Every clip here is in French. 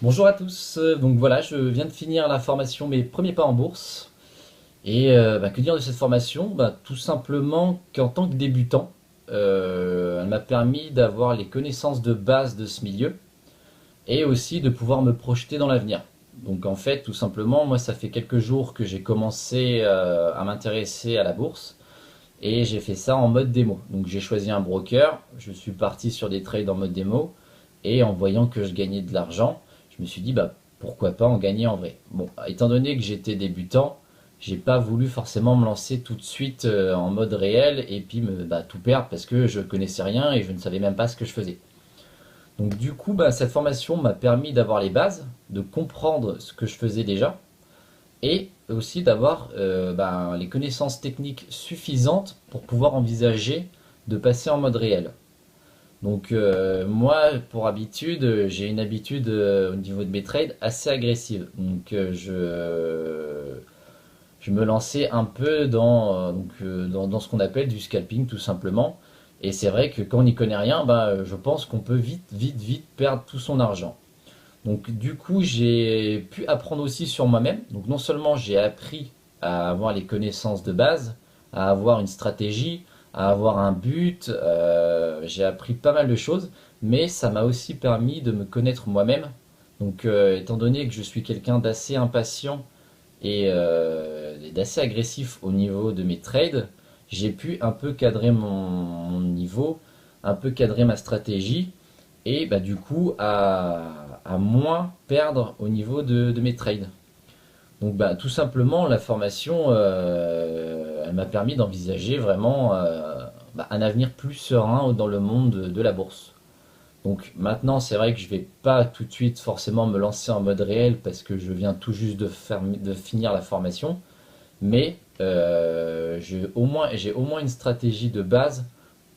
Bonjour à tous, donc voilà, je viens de finir la formation Mes premiers pas en bourse. Et que dire de cette formation? Tout simplement qu'en tant que débutant, elle m'a permis d'avoir les connaissances de base de ce milieu et aussi de pouvoir me projeter dans l'avenir. Donc en fait, tout simplement, moi ça fait quelques jours que j'ai commencé à m'intéresser à la bourse et j'ai fait ça en mode démo. Donc j'ai choisi un broker, je suis parti sur des trades en mode démo et en voyant que je gagnais de l'argent, je me suis dit pourquoi pas en gagner en vrai. Bon, étant donné que j'étais débutant, j'ai pas voulu forcément me lancer tout de suite en mode réel et puis tout perdre parce que je connaissais rien et je ne savais même pas ce que je faisais. Donc du coup, cette formation m'a permis d'avoir les bases, de comprendre ce que je faisais déjà et aussi d'avoir les connaissances techniques suffisantes pour pouvoir envisager de passer en mode réel. Donc moi, pour habitude, j'ai une habitude au niveau de mes trades assez agressive. Donc je me lançais un peu dans ce qu'on appelle du scalping tout simplement. Et c'est vrai que quand on n'y connaît rien, je pense qu'on peut vite perdre tout son argent. Donc du coup, j'ai pu apprendre aussi sur moi-même. Donc non seulement j'ai appris à avoir les connaissances de base, à avoir une stratégie, à avoir un but, j'ai appris pas mal de choses, mais ça m'a aussi permis de me connaître moi-même. Donc étant donné que je suis quelqu'un d'assez impatient et d'assez agressif au niveau de mes trades, j'ai pu un peu cadrer mon niveau, un peu cadrer ma stratégie et du coup à moins perdre au niveau de mes trades. Donc tout simplement la formation elle m'a permis d'envisager vraiment un avenir plus serein dans le monde de la bourse. Donc maintenant c'est vrai que je vais pas tout de suite forcément me lancer en mode réel parce que je viens tout juste de finir la formation, mais j'ai au moins une stratégie de base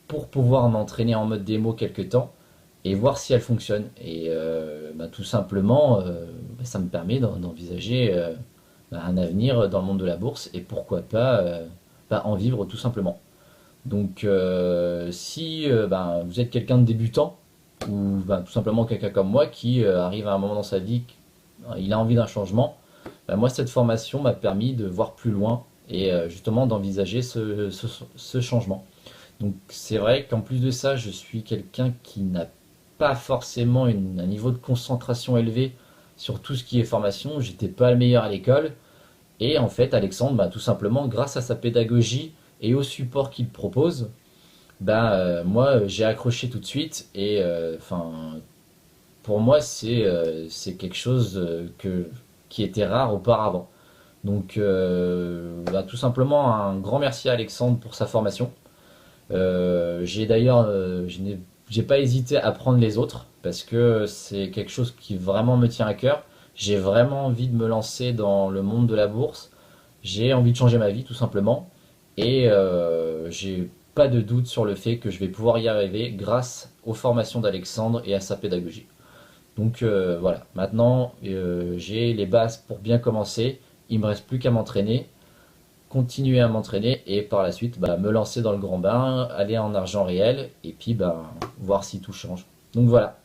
pour pouvoir m'entraîner en mode démo quelques temps et voir si elle fonctionne. Et tout simplement, ça me permet d'envisager un avenir dans le monde de la bourse et pourquoi pas en vivre tout simplement. Donc si vous êtes quelqu'un de débutant ou tout simplement quelqu'un comme moi qui arrive à un moment dans sa vie, il a envie d'un changement, moi cette formation m'a permis de voir plus loin et justement d'envisager ce changement. Donc c'est vrai qu'en plus de ça, je suis quelqu'un qui n'a pas forcément un niveau de concentration élevé sur tout ce qui est formation. J'étais pas le meilleur à l'école. Et en fait, Alexandre, tout simplement, grâce à sa pédagogie et au support qu'il propose, moi, j'ai accroché tout de suite. Et pour moi, c'est quelque chose qui était rare auparavant. Donc, tout simplement, un grand merci à Alexandre pour sa formation. J'ai d'ailleurs, j'ai pas hésité à prendre les autres parce que c'est quelque chose qui vraiment me tient à cœur. J'ai vraiment envie de me lancer dans le monde de la bourse. J'ai envie de changer ma vie tout simplement et j'ai pas de doute sur le fait que je vais pouvoir y arriver grâce aux formations d'Alexandre et à sa pédagogie. Donc voilà, maintenant j'ai les bases pour bien commencer. Il me reste plus qu'à m'entraîner, continuer à m'entraîner et par la suite me lancer dans le grand bain, aller en argent réel et puis voir si tout change. Donc voilà.